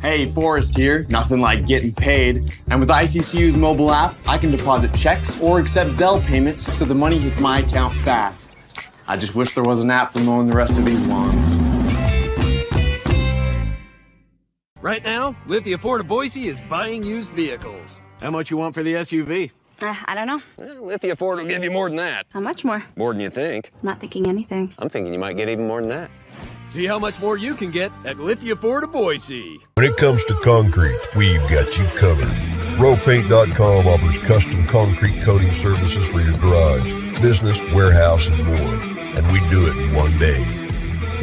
Hey, Forrest here. Nothing like getting paid. And with ICCU's mobile app, I can deposit checks or accept Zelle payments so the money hits my account fast. I just wish there was an app for mowing the rest of these lawns. Right now, Lithia Ford of Boise is buying used vehicles. How much you want for the SUV? I don't know. Well, Lithia Ford will give you more than that. How much more? More than you think. I'm not thinking anything. I'm thinking you might get even more than that. See how much more you can get at Lithia Ford of Boise. When it comes to concrete, we've got you covered. Rowpaint.com offers custom concrete coating services for your garage, business, warehouse, and more. And we do it in one day.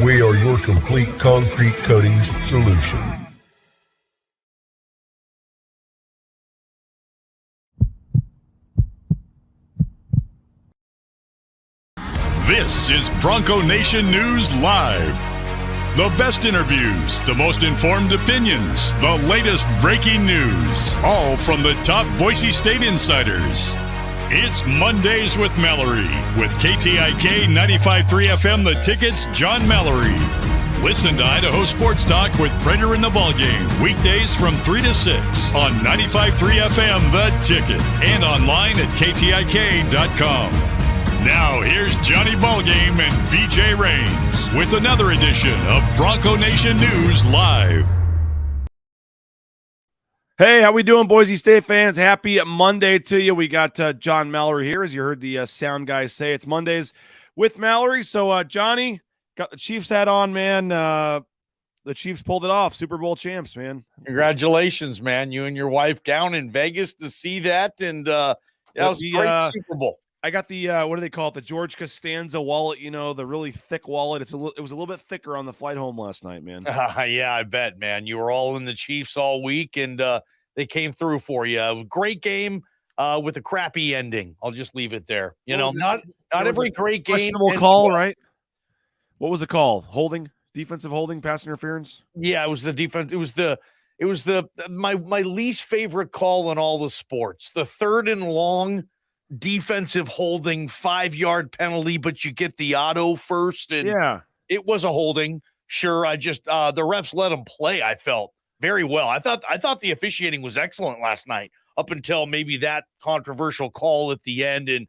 We are your complete concrete coatings solution. This is Bronco Nation News Live. The best interviews, the most informed opinions, the latest breaking news, all from the top Boise State insiders. It's Mondays with Mallory, with KTIK 95.3 FM The Ticket's John Mallory. Listen to Idaho Sports Talk with Prater in the Ballgame, weekdays from 3 to 6 on 95.3 FM The Ticket and online at KTIK.com. Now, here's Johnny Ballgame and BJ Rains with another edition of Bronco Nation News Live. Hey, how we doing, Boise State fans? Happy Monday to you. We got John Mallory here, as you heard the sound guys say. It's Mondays with Mallory. So, Johnny, got the Chiefs hat on, man. The Chiefs pulled it off. Super Bowl champs, man. Congratulations, man. You and your wife down in Vegas to see that, and that was a great Super Bowl. I got the, what do they call it? The George Costanza wallet, you know, the really thick wallet. It was a little bit thicker on the flight home last night, man. Yeah, I bet, man. You were all in the Chiefs all week, and they came through for you. Great game with a crappy ending. I'll just leave it there. You know, not every great game. Questionable call, right? What was the call? Holding? Defensive holding? Pass interference? Yeah, it was the defense. It was my least favorite call in all the sports. The 3rd and long defensive holding 5-yard penalty, but you get the auto first, and yeah, it was a holding. Sure, I just the refs let them play. I felt very well. I thought the officiating was excellent last night, up until maybe that controversial call at the end. And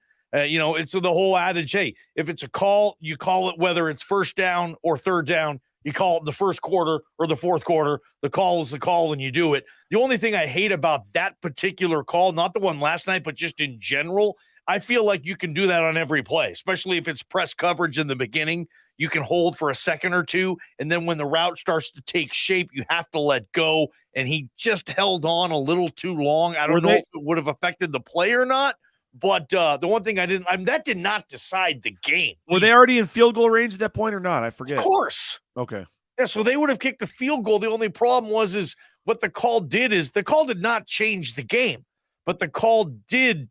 you know, it's the whole adage: hey, if it's a call, you call it whether it's first down or third down. You call it the first quarter or the fourth quarter. The call is the call, and you do it. The only thing I hate about that particular call, not the one last night, but just in general, I feel like you can do that on every play, especially if it's press coverage in the beginning. You can hold for a second or two, and then when the route starts to take shape, you have to let go. And he just held on a little too long. I don't know if it would have affected the play or not. But the one thing that did not decide the game. Were they already in field goal range at that point or not? I forget. Of course. Okay. Yeah, so they would have kicked a field goal. The only problem is what the call did is the call did not change the game, but the call did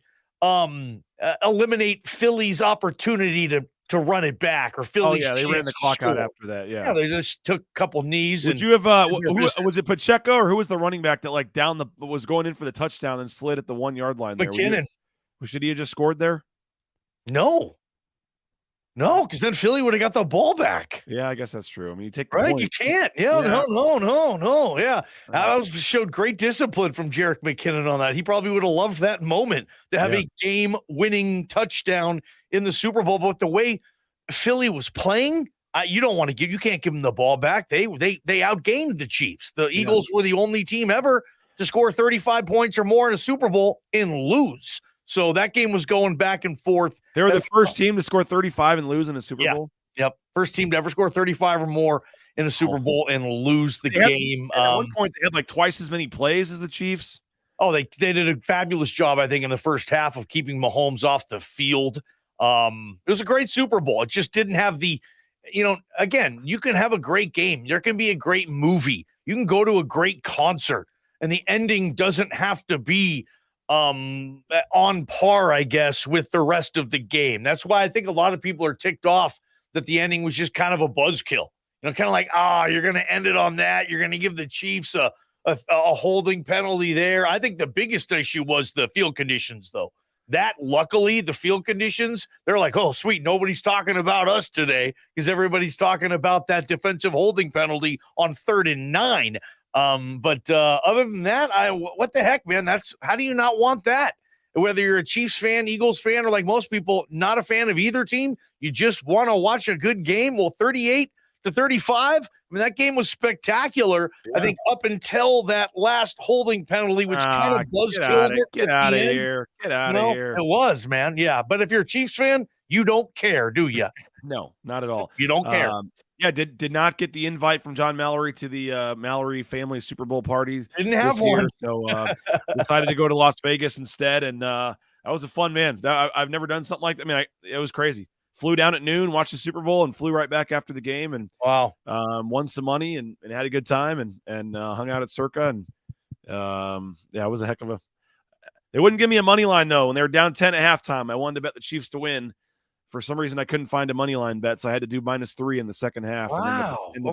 eliminate Philly's opportunity to run it back, or Philly's they ran the clock out after that. Yeah, they just took a couple knees. Would you have who was it, Pacheco, or who was the running back that was going in for the touchdown and slid at the 1 yard line there? McKinnon. Should he have just scored there? No, because then Philly would have got the ball back. Yeah, I guess that's true. I mean, you take the right. point. You can't. Yeah. No. Yeah, that showed great discipline from Jerick McKinnon on that. He probably would have loved that moment to have a game-winning touchdown in the Super Bowl. But the way Philly was playing, you can't give them the ball back. They outgained the Chiefs. The Eagles were the only team ever to score 35 points or more in a Super Bowl and lose. So that game was going back and forth. They were the first team to score 35 and lose in a Super Bowl. Yep. First team to ever score 35 or more in a Super Bowl and lose the game. At one point, they had like twice as many plays as the Chiefs. Oh, they did a fabulous job, I think, in the first half of keeping Mahomes off the field. It was a great Super Bowl. It just didn't have the, again, you can have a great game. There can be a great movie. You can go to a great concert, and the ending doesn't have to be on par, I guess, with the rest of the game. That's why I think a lot of people are ticked off that the ending was just kind of a buzzkill. Kind of like, you're going to end it on that. You're going to give the Chiefs a holding penalty there. I think the biggest issue was the field conditions, though. That, luckily, the field conditions, they're like, oh, sweet, nobody's talking about us today because everybody's talking about that defensive holding penalty on 3rd and 9. But other than that, what the heck, man? How do you not want that? Whether you're a Chiefs fan, Eagles fan, or like most people, not a fan of either team, you just want to watch a good game. Well, 38-35. I mean, that game was spectacular. Yeah. I think up until that last holding penalty, which kind of buzzkilled it. Get out of here. Get out of here. It was, man. Yeah. But if you're a Chiefs fan, you don't care, do you? No, not at all. You don't care. Yeah, did not get the invite from John Mallory to the Mallory family Super Bowl party. Didn't have one. Year, so decided to go to Las Vegas instead, and that was a fun, man. I've never done something like that. I mean, it was crazy. Flew down at noon, watched the Super Bowl, and flew right back after the game, and won some money and had a good time, and hung out at Circa, and it was a heck of a. They wouldn't give me a money line though when they were down 10 at halftime. I wanted to bet the Chiefs to win. For some reason, I couldn't find a money line bet, so I had to do -3 in the second half. Wow. And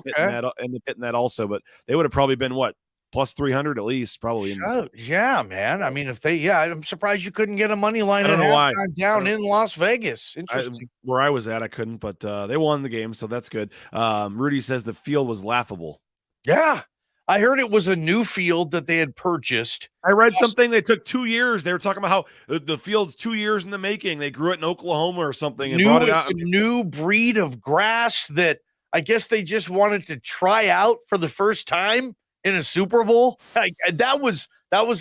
hitting that also, but they would have probably been what +300 at least, probably. Yeah, man. I mean, I'm surprised you couldn't get a money line at halftime down in Las Vegas. Interesting. Where I was at, I couldn't, but they won the game, so that's good. Rudy says the field was laughable. Yeah. I heard it was a new field that they had purchased. I read something. They took 2 years. They were talking about how the field's 2 years in the making. They grew it in Oklahoma or something and brought it out. It's a new breed of grass that I guess they just wanted to try out for the first time in a Super Bowl. That was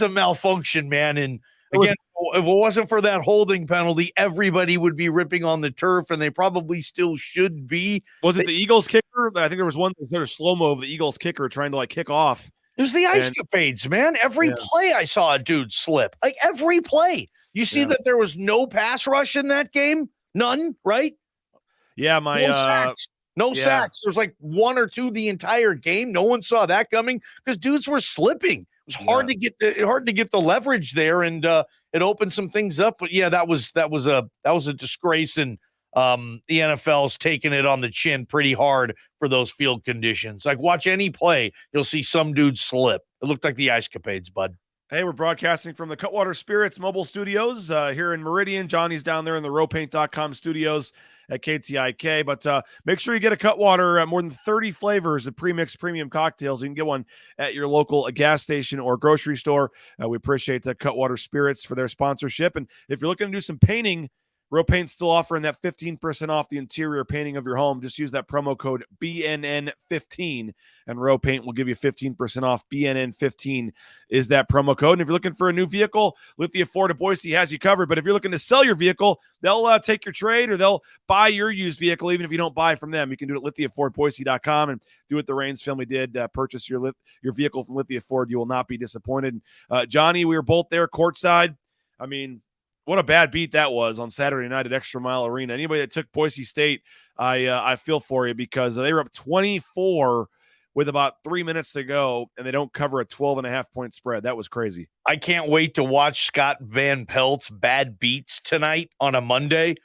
a malfunction, man. And again, if it wasn't for that holding penalty, everybody would be ripping on the turf, and they probably still should be. Was it the Eagles kicker? I think there was one sort of slow-mo of the Eagles kicker trying to kick off. It was the ice-capades, man. Every play I saw a dude slip. Like every play. You see that there was no pass rush in that game? None, right? Yeah, No sacks. There's like 1 or 2 the entire game. No one saw that coming because dudes were slipping. It was hard to get the leverage there, and it opened some things up. But yeah, that was a disgrace, and the NFL's taking it on the chin pretty hard for those field conditions. Like watch any play, you'll see some dude slip. It looked like the ice capades, bud. Hey, we're broadcasting from the Cutwater Spirits mobile studios here in Meridian. Johnny's down there in the rowpaint.com studios at KTIK. But make sure you get a Cutwater, more than 30 flavors of pre-mixed premium cocktails. You can get one at your local gas station or grocery store. We appreciate Cutwater Spirits for their sponsorship. And if you're looking to do some painting, Row Paint's still offering that 15% off the interior painting of your home. Just use that promo code BNN15, and Row Paint will give you 15% off. BNN15 is that promo code. And if you're looking for a new vehicle, Lithia Ford of Boise has you covered. But if you're looking to sell your vehicle, they'll take your trade, or they'll buy your used vehicle, even if you don't buy from them. You can do it at lithiafordboise.com and do what the Raines family did. Purchase your vehicle from Lithia Ford. You will not be disappointed. Johnny, we were both there courtside. I mean, what a bad beat that was on Saturday night at Extra Mile Arena. Anybody that took Boise State, I feel for you, because they were up 24 with about 3 minutes to go, and they don't cover a 12.5-point spread. That was crazy. I can't wait to watch Scott Van Pelt's bad beats tonight on a Monday.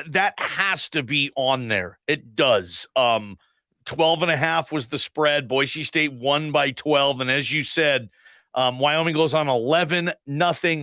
That has to be on there. It does. 12.5 was the spread. Boise State won by 12, and as you said, Wyoming goes on 11-0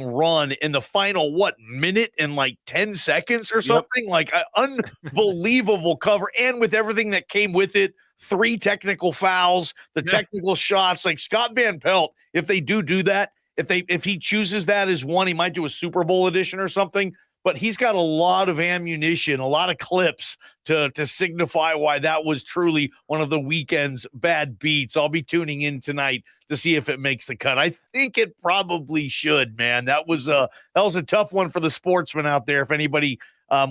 run in the final, minute and 10 seconds or something? Like an unbelievable cover. And with everything that came with it, 3 technical fouls, the technical shots, like Scott Van Pelt, if they do that, if he chooses that as one, he might do a Super Bowl edition or something. But he's got a lot of ammunition, a lot of clips to signify why that was truly one of the weekend's bad beats. I'll be tuning in tonight to see if it makes the cut. I think it probably should, man. That was a tough one for the sportsmen out there. If anybody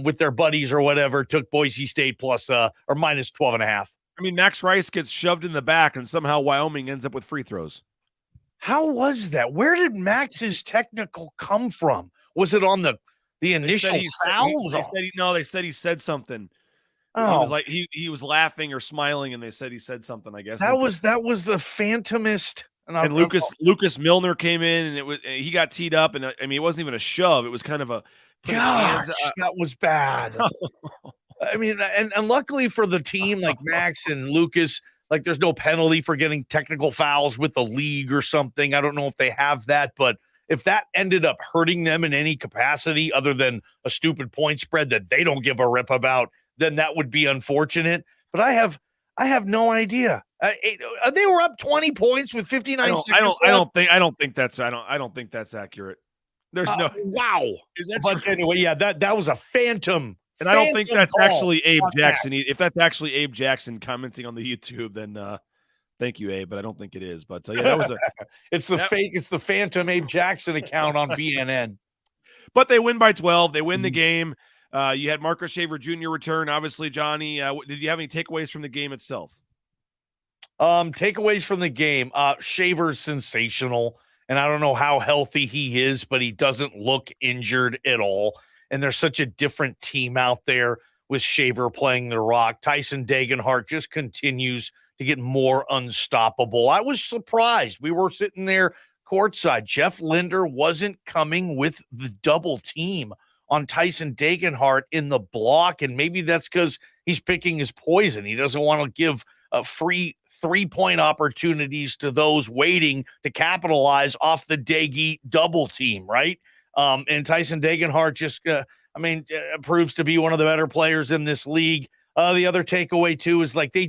with their buddies or whatever took Boise State plus or minus 12.5. I mean, Max Rice gets shoved in the back, and somehow Wyoming ends up with free throws. How was that? Where did Max's technical come from? Was it on the initial foul? They said he said something. Oh, he was like he was laughing or smiling, and they said he said something. I guess that was the phantomist. And Lucas Milner came in, and he got teed up, and I mean, it wasn't even a shove. It was kind of a that was bad. I mean, and luckily for the team, like Max and Lucas, like there's no penalty for getting technical fouls with the league or something. I don't know if they have that, but if that ended up hurting them in any capacity other than a stupid point spread that they don't give a rip about, then that would be unfortunate. But I have no idea. They were up 20 points with 59 seconds I left. don't think that's accurate. There's no wow. Is that But true? anyway, yeah, that was a phantom. And I don't think that's call actually Abe on Jackson. If that's actually Abe Jackson commenting on the YouTube, then thank you, Abe. But I don't think it is. But yeah, that was a. It's the phantom Abe Jackson account on BNN. But they win by 12. They win the game. You had Marcus Shaver Jr. return. Obviously, Johnny. Did you have any takeaways from the game itself? Takeaways from the game. Shaver's sensational, and I don't know how healthy he is, but he doesn't look injured at all. And there's such a different team out there with Shaver playing the rock. Tyson Dagenhart just continues to get more unstoppable. I was surprised. We were sitting there courtside. Jeff Linder wasn't coming with the double team on Tyson Dagenhart in the block, and maybe that's because he's picking his poison. He doesn't want to give free three-point opportunities to those waiting to capitalize off the Daggy double team, right? And Tyson Dagenhart just, proves to be one of the better players in this league. The other takeaway, too, is like they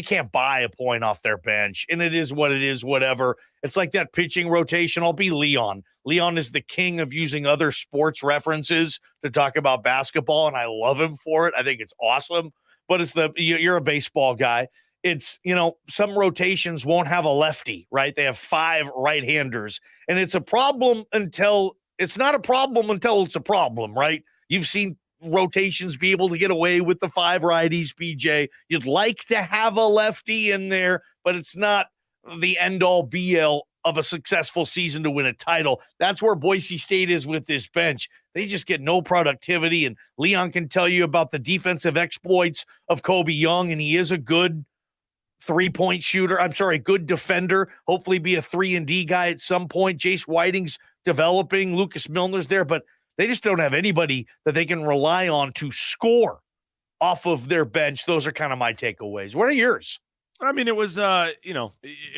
can't buy a point off their bench, and it is what it is, whatever. It's like that pitching rotation. I'll be Leon. Leon is the king of using other sports references to talk about basketball, and I love him for it. I think it's awesome. But you're a baseball guy. It's, some rotations won't have a lefty, right? They have 5 right-handers, and it's a problem until it's not a problem until it's a problem, right? You've seen rotations be able to get away with the 5 righties, BJ. You'd like to have a lefty in there, but it's not the end-all be-all of a successful season to win a title. That's where Boise State is with this bench. They just get no productivity, and Leon can tell you about the defensive exploits of Kobe Young, and he is a good three-point shooter. Good defender. Hopefully be a 3-and-D guy at some point. Jace Whiting's developing. Lucas Milner's there, but they just don't have anybody that they can rely on to score off of their bench. Those are kind of my takeaways. What are yours? I mean, it was, it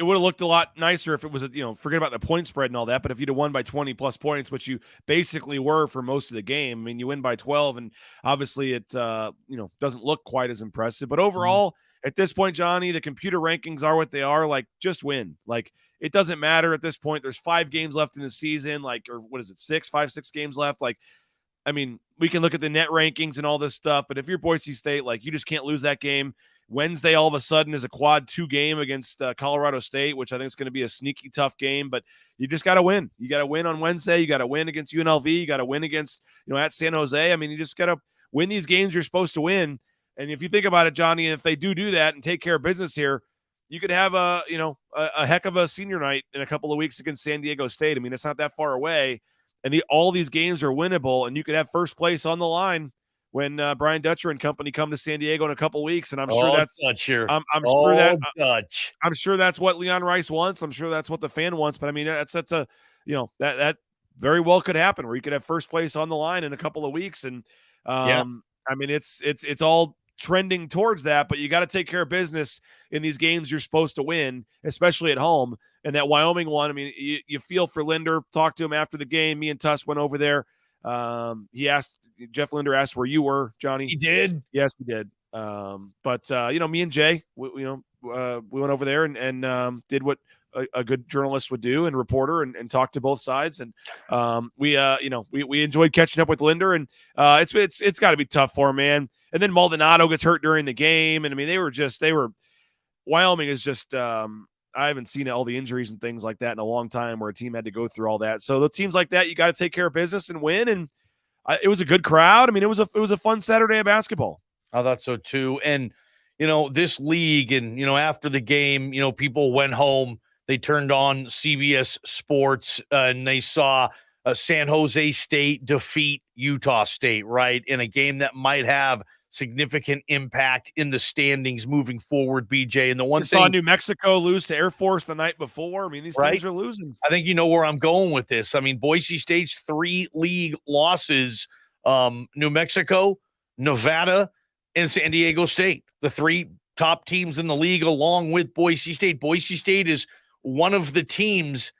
would have looked a lot nicer if it was, forget about the point spread and all that. But if you'd have won by 20+ points, which you basically were for most of the game, I mean, you win by 12, and obviously it, doesn't look quite as impressive. But overall, at this point, Johnny, the computer rankings are what they are. Like, just win. Like, it doesn't matter at this point. There's 5 games left in the season, or what is it, 6 games left. Like, I mean, we can look at the net rankings and all this stuff, but if you're Boise State, like, you just can't lose that game. Wednesday, all of a sudden, is a quad 2 game against Colorado State, which I think is going to be a sneaky tough game, but you just got to win. You got to win on Wednesday. You got to win against UNLV. You got to win against, at San Jose. I mean, you just got to win these games you're supposed to win. And if you think about it, Johnny, if they do that and take care of business here, you could have a heck of a senior night in a couple of weeks against San Diego State. I mean, it's not that far away, and all these games are winnable, and you could have first place on the line when Brian Dutcher and company come to San Diego in a couple of weeks. And I'm sure that's Dutcher. I'm sure that's what Leon Rice wants. I'm sure that's what the fan wants. But I mean, that's that very well could happen where you could have first place on the line in a couple of weeks. And I mean, it's all trending towards that, but you got to take care of business in these games you're supposed to win, especially at home. And that Wyoming one, I mean, you feel for Linder. Talked to him after the game. Me and Tuss went over there. Jeff Linder asked where you were, Johnny. He did. Yes, he did. But me and Jay, we went over there and did what a good journalist would do and reporter and talk to both sides. And we enjoyed catching up with Linder, and it's got to be tough for him, man. And then Maldonado gets hurt during the game. And I mean, Wyoming is just, I haven't seen all the injuries and things like that in a long time where a team had to go through all that. So the teams like that, you got to take care of business and win. And it was a good crowd. I mean, it was a fun Saturday of basketball. I thought so too. And, this league and, after the game, people went home, they turned on CBS Sports and they saw San Jose State defeat Utah State, right? In a game that might have significant impact in the standings moving forward, BJ. And the one thing, saw New Mexico lose to Air Force the night before. I mean, these teams are losing. I think you know where I'm going with this. I mean, Boise State's 3 league losses, New Mexico, Nevada, and San Diego State, the 3 top teams in the league, along with Boise State. Boise State is one of the teams,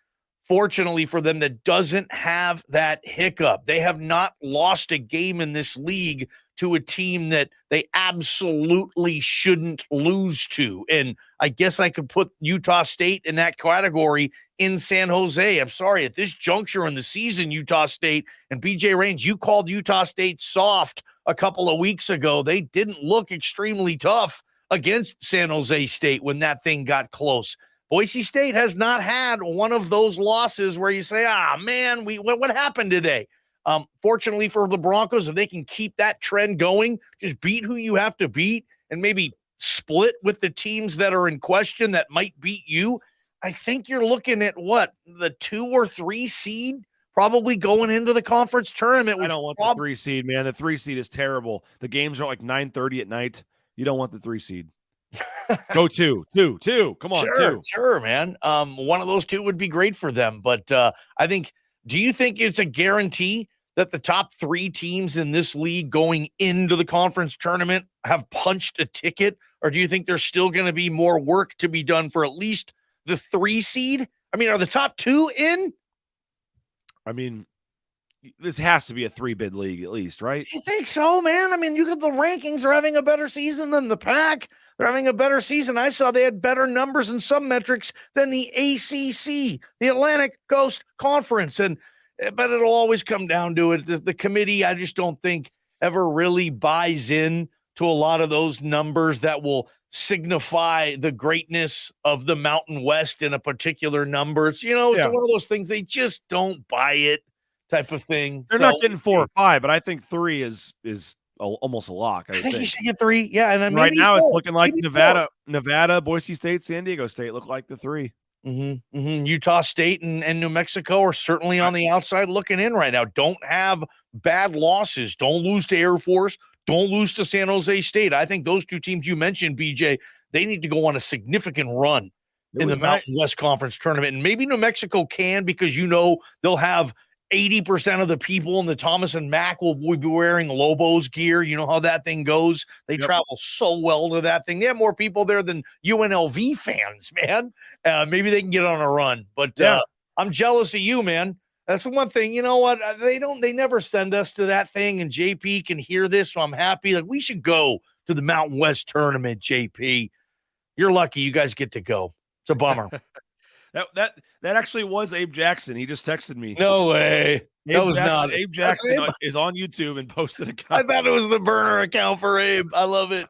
fortunately for them, that doesn't have that hiccup. They have not lost a game in this league to a team that they absolutely shouldn't lose to. And I guess I could put Utah State in that category in San Jose. I'm sorry, at this juncture in the season, Utah State and BJ Raines, you called Utah State soft a couple of weeks ago. They didn't look extremely tough against San Jose State when that thing got close. Boise State has not had one of those losses where you say, man, what happened today? Fortunately for the Broncos, if they can keep that trend going, just beat who you have to beat and maybe split with the teams that are in question that might beat you, I think you're looking at the 2 or 3 seed probably going into the conference tournament. I don't want the 3 seed, man. The 3 seed is terrible. The games are like 9:30 at night. You don't want the 3 seed. Go 2. Come on, 2. Sure, man. One of those 2 would be great for them. But I think, do you think it's a guarantee that the top 3 teams in this league going into the conference tournament have punched a ticket? Or do you think there's still going to be more work to be done for at least the 3 seed? I mean, are the top 2 in? I mean, this has to be a 3-bid league at least, right? I think so, man. I mean, you got the rankings are having a better season than the Pac. They're having a better season. I saw they had better numbers in some metrics than the ACC, the Atlantic Coast Conference. But it'll always come down to it. The committee, I just don't think ever really buys in to a lot of those numbers that will signify the greatness of the Mountain West in a particular number. It's, it's one of those things. They just don't buy it type of thing. They're not getting 4 or 5, but I think 3 is almost a lock. I think you should get 3. Yeah. And right now it's looking like Nevada, Boise State, San Diego State look like the 3. Utah State and New Mexico are certainly on the outside looking in right now. Don't have bad losses. Don't lose to Air Force. Don't lose to San Jose State. I think those 2 teams you mentioned, BJ, they need to go on a significant run in the Mountain West Conference tournament. And maybe New Mexico can, because they'll have 80% of the people in the Thomas and Mack will be wearing Lobos gear. You know how that thing goes. They travel so well to that thing. They have more people there than UNLV fans, man. Maybe they can get on a run, but I'm jealous of you, man. That's the one thing. You know what? They never send us to that thing, and JP can hear this, so I'm happy. Like, we should go to the Mountain West tournament, JP. You're lucky you guys get to go. It's a bummer. That actually was Abe Jackson. He just texted me. No way. Abe Jackson is on YouTube and posted a comment. I thought it was the burner account for Abe. I love it.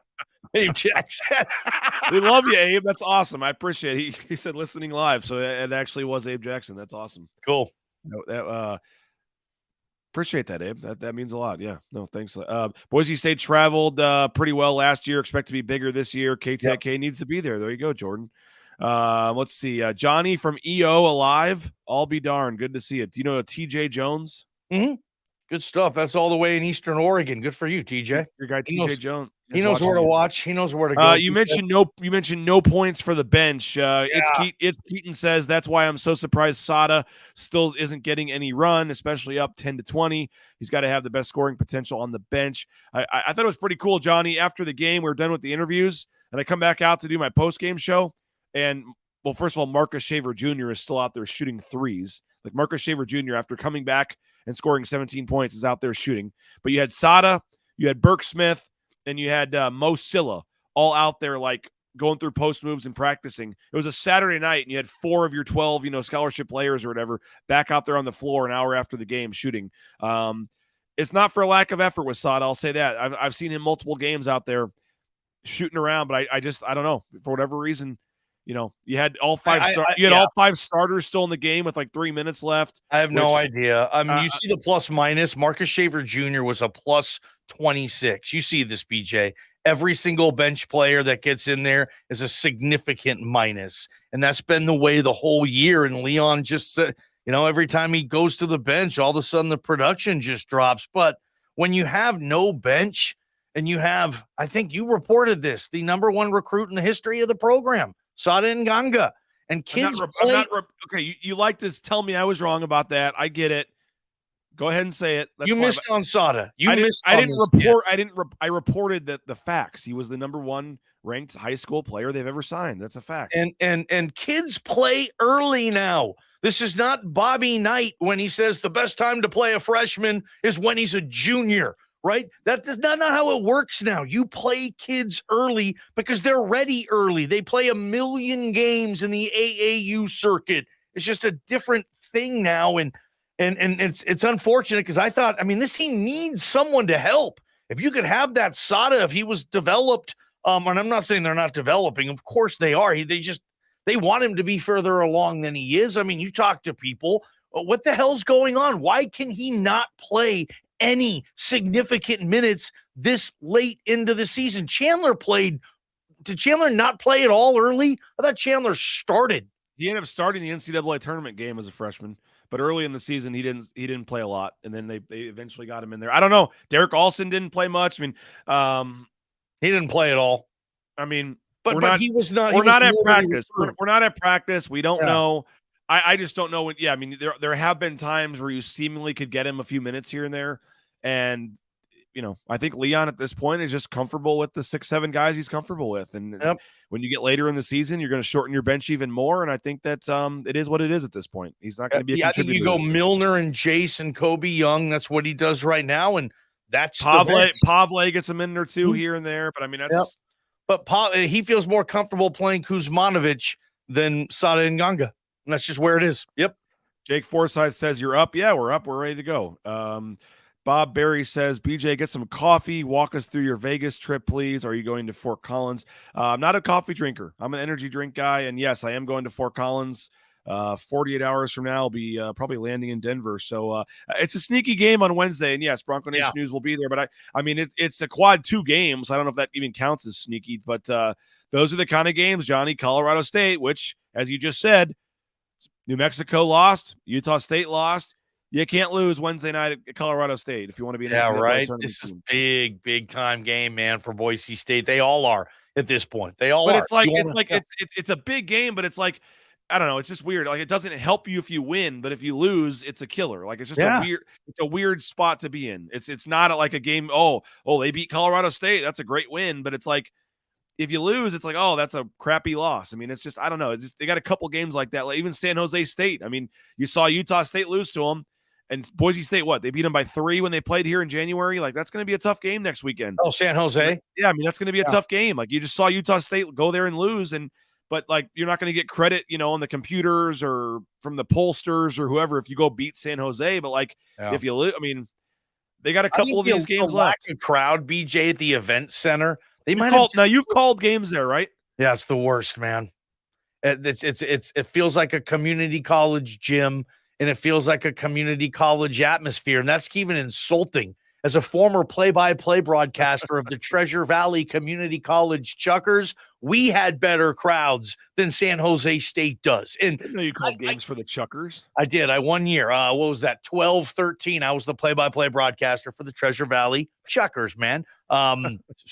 Abe Jackson. We love you, Abe. That's awesome. I appreciate it. He said listening live, so it actually was Abe Jackson. That's awesome. Cool. Appreciate that, Abe. That means a lot. Yeah. No, thanks. Boise State traveled pretty well last year. Expect to be bigger this year. KTK needs to be there. There you go, Jordan. Let's see. Johnny from EO alive. I'll be darned. Good to see it. Do you know TJ Jones? Mm-hmm. Good stuff. That's all the way in Eastern Oregon. Good for you, TJ. Your guy TJ Jones. He knows where to watch. He knows where to go. You mentioned no points for the bench. It's Keaton says that's why I'm so surprised Sada still isn't getting any run, especially up 10-20. He's got to have the best scoring potential on the bench. I thought it was pretty cool, Johnny. After the game, we were done with the interviews, and I come back out to do my post-game show. And, well, first of all, Marcus Shaver Jr. is still out there shooting threes. Like, Marcus Shaver Jr., after coming back and scoring 17 points, is out there shooting. But you had Sada, you had Burke Smith, and you had Mo Silla all out there, like, going through post moves and practicing. It was a Saturday night, and you had 4 of your 12, scholarship players or whatever back out there on the floor an hour after the game shooting. It's not for a lack of effort with Sada, I'll say that. I've seen him multiple games out there shooting around, but I don't know. For whatever reason, you had all 5 all 5 starters still in the game with like 3 minutes left. I have no idea. You see the plus minus. Marcus Shaver Jr. was a plus 26. You see this, BJ. Every single bench player that gets in there is a significant minus. And that's been the way the whole year. And Leon just said, every time he goes to the bench, all of a sudden the production just drops. But when you have no bench and you have, I think you reported this, the number 1 recruit in the history of the program, Sada Nganga, and kids okay, you like to tell me I was wrong about that. I get it. Go ahead and say it. That's missed on Sada. I reported that the facts. He was the number 1 ranked high school player they've ever signed. That's a fact. And kids play early now. This is not Bobby Knight when he says the best time to play a freshman is when he's a junior, right? That is not how it works now. You play kids early because they're ready early. They play 1 million games in the AAU circuit. It's just a different thing now, and it's unfortunate because I thought, I mean, this team needs someone to help. If you could have that Sada, if he was developed, and I'm not saying they're not developing, of course they are. They want him to be further along than he is. I mean, you talk to people, what the hell's going on? Why can he not play any significant minutes this late into the season? Chandler played. Did Chandler not play at all early? I thought Chandler started. He ended up starting the NCAA tournament game as a freshman, but early in the season he didn't play a lot, and then they eventually got him in there. I don't know. Derek Olsen didn't play much. I mean, he didn't play at all. I mean, but he was not. We're not at practice. We're not at practice. We don't know. I just don't know. Yeah, I mean, there have been times where you seemingly could get him a few minutes here and there, and I think Leon at this point is just comfortable with the 6-7 guys he's comfortable with, and when you get later in the season, you're going to shorten your bench even more, and I think that it is what it is at this point. He's not going to be a contributor. I think you go Milner and Jason, Kobe Young. That's what he does right now, and that's Pavle gets a minute or two here and there, but I mean that's. But he feels more comfortable playing Kuzmanovic than Sada and Ganga. And that's just where it is. Yep. Jake Forsyth says, you're up. Yeah, we're up. We're ready to go. Bob Barry says, BJ, get some coffee. Walk us through your Vegas trip, please. Are you going to Fort Collins? I'm not a coffee drinker. I'm an energy drink guy. And yes, I am going to Fort Collins. 48 hours from now, I'll be probably landing in Denver. So it's a sneaky game on Wednesday. And yes, Bronco Nation News will be there. But I mean, it's a quad 2 games. I don't know if that even counts as sneaky, but those are the kind of games, Johnny. Colorado State, which, as you just said, New Mexico lost, Utah State lost. You can't lose Wednesday night at Colorado State if you want to be an NCAA right. tournament This is team. big time game, man, for Boise State. They all are at this point. They all are. It's a big game, but it's like, I don't know. It's just weird. Like, it doesn't help you if you win, but if you lose, it's a killer. Like, it's just a weird spot to be in. It's not like a game. Oh, they beat Colorado State. That's a great win. But it's like, if you lose, it's like, oh, that's a crappy loss. I mean, it's just, I don't know. It's just, they got a couple games like that. Like even San Jose State. I mean, you saw Utah State lose to them, and Boise State, they beat them by 3 when they played here in January. Like, that's going to be a tough game next weekend. Oh, San Jose. Yeah. I mean, that's going to be a tough game. Like, you just saw Utah State go there and lose, but like, you're not going to get credit, on the computers or from the pollsters or whoever if you go beat San Jose. But like, if you lose, I mean, they got a couple of these games left. A crowd, BJ, at the event center. They might now you've called games there, right? Yeah, it's the worst, man. It feels like a community college gym, and it feels like a community college atmosphere, and that's even insulting. As a former play-by-play broadcaster of the Treasure Valley Community College Chuckers, we had better crowds than San Jose State does. And I didn't know you called games for the Chuckers. I did. I 1 year. What was that? 12-13. I was the play-by-play broadcaster for the Treasure Valley Chuckers, man.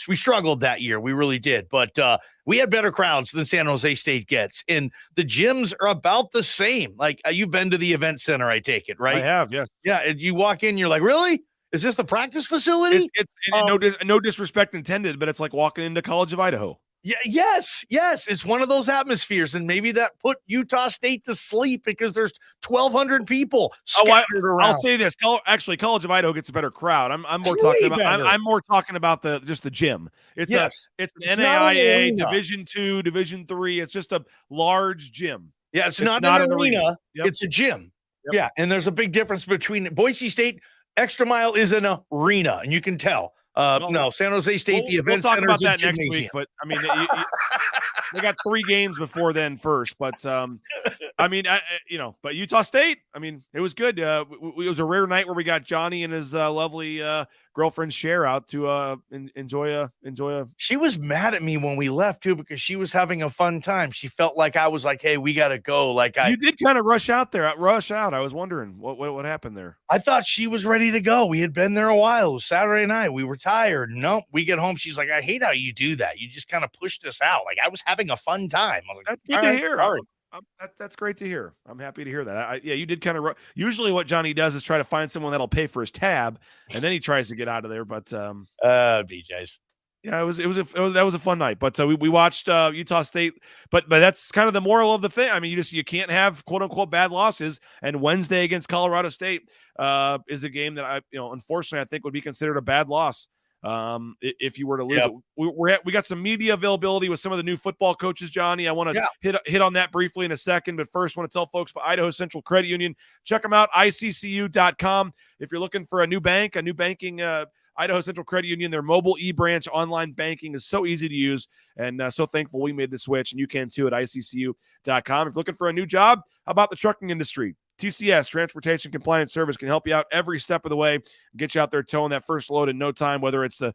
We struggled that year. We really did. But we had better crowds than San Jose State gets. And the gyms are about the same. Like, you've been to the event center, I take it, right? I have, yes. Yeah. And you walk in, you're like, really? Is this the practice facility? No disrespect intended, but it's like walking into College of Idaho. Yeah, yes. It's one of those atmospheres, and maybe that put Utah State to sleep because there's 1,200 people scattered around. I'll say this: actually, College of Idaho gets a better crowd. I'm more talking about. I'm more talking about just the gym. It's an NAIA Division II, Division III. It's just a large gym. Yeah, it's not an arena. Yep. It's a gym. Yep. Yeah, and there's a big difference between Boise State. Extra Mile is an arena, and you can tell. No, San Jose State, the event center. We'll talk about that next week, but I mean, they got 3 games before then first. But I mean, but Utah State, I mean, it was good. It was a rare night where we got Johnny and his lovely girlfriend Cher out to enjoy a. She was mad at me when we left too because she was having a fun time. She felt like I was like, "Hey, we got to go." Like you did kind of rush out. I was wondering what happened there. I thought she was ready to go. We had been there a while. It was Saturday night. We were tired. Nope. We get home. She's like, "I hate how you do that. You just kind of pushed us out." Like I was having a fun time. I was like, "That's good to hear." That's great to hear. I'm happy to hear that. You did kind of. Usually, what Johnny does is try to find someone that'll pay for his tab, and then he tries to get out of there. But BJ's. Yeah, that was a fun night. But we watched Utah State. But that's kind of the moral of the thing. I mean, you can't have quote unquote bad losses. And Wednesday against Colorado State is a game that unfortunately I think would be considered a bad loss. If you were to lose it. We got some media availability with some of the new football coaches, Johnny. I want to hit on that briefly in a second, but first I want to tell folks about Idaho Central Credit Union. Check them out, iccu.com. If you're looking for a new banking, Idaho Central Credit Union, their mobile e-branch online banking is so easy to use, and so thankful we made the switch, and you can too at iccu.com. If you're looking for a new job, how about the trucking industry? TCS, Transportation Compliance Service, can help you out every step of the way, get you out there towing that first load in no time, whether it's the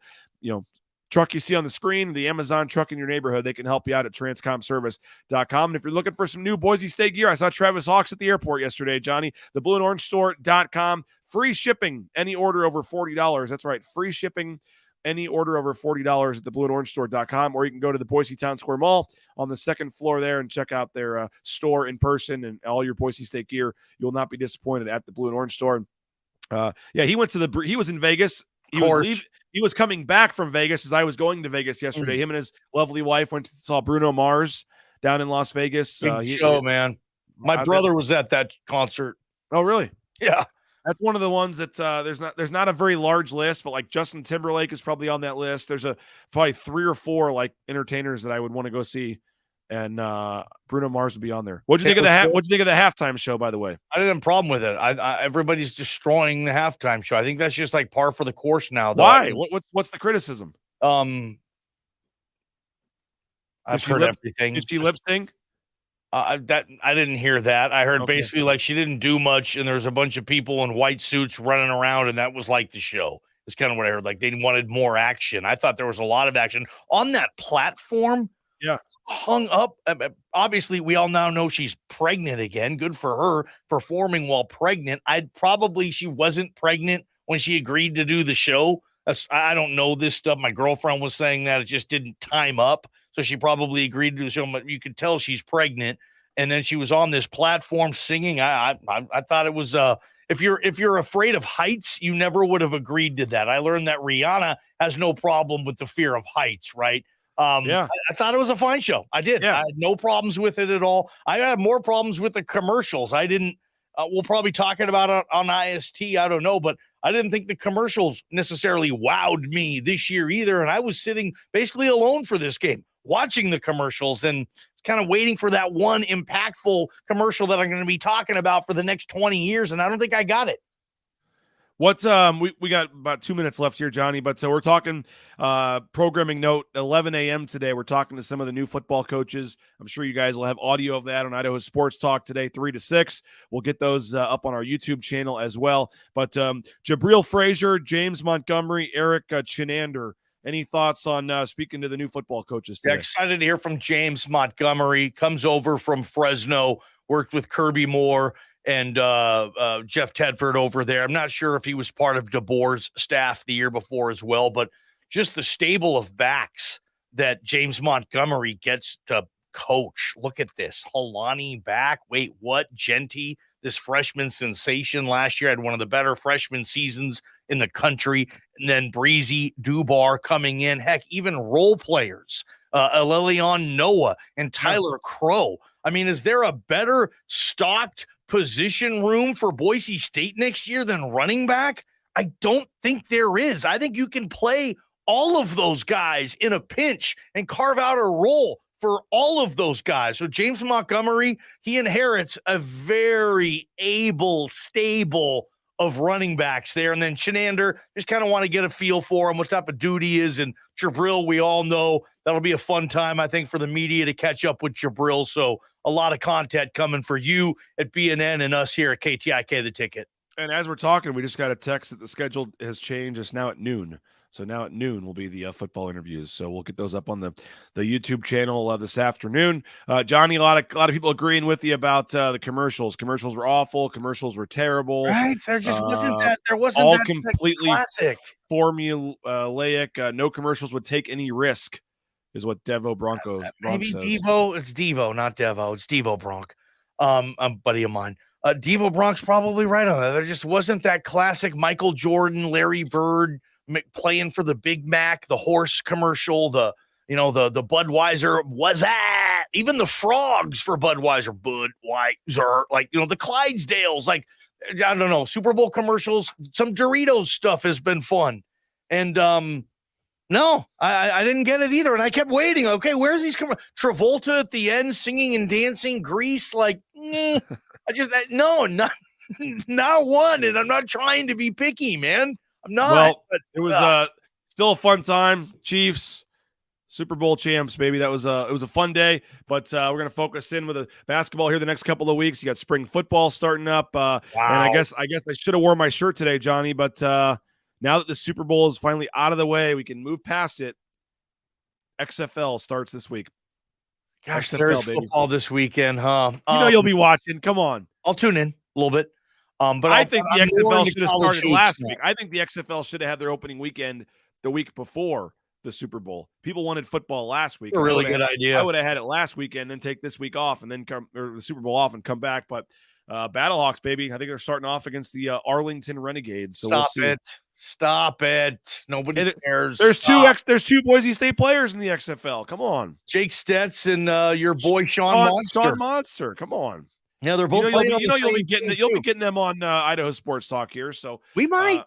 truck you see on the screen, the Amazon truck in your neighborhood. They can help you out at transcomservice.com. And if you're looking for some new Boise State gear, I saw Travis Hawks at the airport yesterday, Johnny. The blueandorangestore.com. Free shipping, any order over $40. That's right, free shipping, any order over $40 at the blueandorangestore.com, or you can go to the Boise Town Square Mall on the second floor there and check out their store in person and all your Boise State gear. You'll not be disappointed at the Blue and Orange Store. He was in Vegas. He was coming back from Vegas as I was going to Vegas yesterday. Him and his lovely wife went to saw Bruno Mars down in Las Vegas. Big show, man. My brother was at that concert. Oh, really? Yeah. That's one of the ones that there's not a very large list, but like Justin Timberlake is probably on that list. There's probably 3 or 4 like entertainers that I would want to go see, and Bruno Mars would be on there. What'd you think of the halftime show, by the way? I didn't have a problem with it. Everybody's destroying the halftime show. I think that's just like par for the course now. Though. Why? What's the criticism? I've heard everything. Did she lip sync? I didn't hear that. I heard basically like she didn't do much, and there's a bunch of people in white suits running around, and that was like the show. It's kind of what I heard. Like they wanted more action. I thought there was a lot of action on that platform. Yeah, hung up. Obviously, we all now know she's pregnant again. Good for her performing while pregnant. She wasn't pregnant when she agreed to do the show. I don't know this stuff. My girlfriend was saying that it just didn't time up. So she probably agreed to do the show, but you could tell she's pregnant. And then she was on this platform singing. I thought it was if you're afraid of heights, you never would have agreed to that. I learned that Rihanna has no problem with the fear of heights, right? I thought it was a fine show. I did. Yeah. I had no problems with it at all. I had more problems with the commercials. I didn't. We'll probably talking about it on IST. I don't know, but I didn't think the commercials necessarily wowed me this year either. And I was sitting basically alone for this game, watching the commercials and kind of waiting for that one impactful commercial that I'm going to be talking about for the next 20 years. And I don't think I got it. What's we got about 2 minutes left here, Johnny, but so we're talking programming note 11 a.m. today. We're talking to some of the new football coaches. I'm sure you guys will have audio of that on Idaho Sports Talk today, 3 to 6. We'll get those up on our YouTube channel as well. But Jabril Frazier, James Montgomery, Eric Chinander, any thoughts on speaking to the new football coaches today? Yeah, excited to hear from James Montgomery. Comes over from Fresno, worked with Kirby Moore and Jeff Tedford over there. I'm not sure if he was part of DeBoer's staff the year before as well, but just the stable of backs that James Montgomery gets to coach. Look at this. Holani back. Wait, what? Genty, this freshman sensation last year, had one of the better freshman seasons in the country. And then Breezy, Dubar coming in. Heck, even role players, Alelion Noah and Tyler Crow. I mean, is there a better stocked position room for Boise State next year than running back? I don't think there is. I think you can play all of those guys in a pinch and carve out a role for all of those guys. So James Montgomery, he inherits a very able stable of running backs there. And then Chinander, just kind of want to get a feel for him, what type of dude he is. And Jabril, we all know that'll be a fun time, I think, for the media to catch up with Jabril. So a lot of content coming for you at BNN and us here at KTIK The Ticket. And as we're talking, we just got a text that the schedule has changed. It's now at noon. So now at noon will be the football interviews. So we'll get those up on the YouTube channel this afternoon. Johnny, a lot of people agreeing with you about the commercials. Commercials were awful. Commercials were terrible. Right? There just wasn't that. There wasn't all that completely classic formulaic. No commercials would take any risk, is what Devo Bronco maybe says. Devo. It's Devo, not Devo. It's Devo Bronc. A buddy of mine. Devo Bronc's probably right on that. There just wasn't that classic Michael Jordan, Larry Bird playing for the Big Mac, the horse commercial, the Budweiser was that. Even the frogs for Budweiser, like, the Clydesdales, like, I don't know, Super Bowl commercials, some Doritos stuff has been fun. And no, I didn't get it either. And I kept waiting. Okay, where's these Travolta at the end singing and dancing, Grease, like, not one. And I'm not trying to be picky, man. I'm not. Well, it was still a fun time. Chiefs, Super Bowl champs, baby. It was a fun day, but we're going to focus in with the basketball here the next couple of weeks. You got spring football starting up. Wow. And I guess I should have worn my shirt today, Johnny, but now that the Super Bowl is finally out of the way, we can move past it. XFL starts this week. Gosh, XFL, there's baby. football this weekend, huh? You'll be watching. Come on. I'll tune in a little bit. But I think the XFL should have started last now. week. I think the XFL should have had their opening weekend the week before the Super Bowl. People wanted football last week. A really good idea. I would have had it last weekend, then take this week off, and then the Super Bowl off and come back. But Battlehawks, baby, I think they're starting off against the Arlington Renegades. So Stop it. Nobody cares. There's two Boise State players in the XFL. Come on. Jake Stetz and your boy Sean Monster. Come on. Yeah, they're both. You'll be getting them on Idaho Sports Talk here. So we might.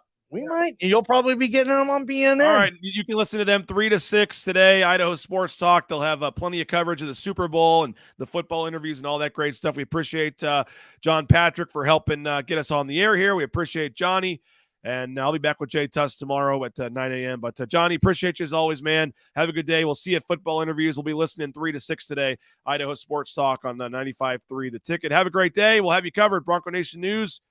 You'll probably be getting them on BNN. All right, you can listen to them 3 to 6 today. Idaho Sports Talk. They'll have plenty of coverage of the Super Bowl and the football interviews and all that great stuff. We appreciate John Patrick for helping get us on the air here. We appreciate Johnny. And I'll be back with Jay Tuss tomorrow at 9 a.m. But Johnny, appreciate you as always, man. Have a good day. We'll see you at football interviews. We'll be listening 3 to 6 today. Idaho Sports Talk on 95.3 The Ticket. Have a great day. We'll have you covered. Bronco Nation News.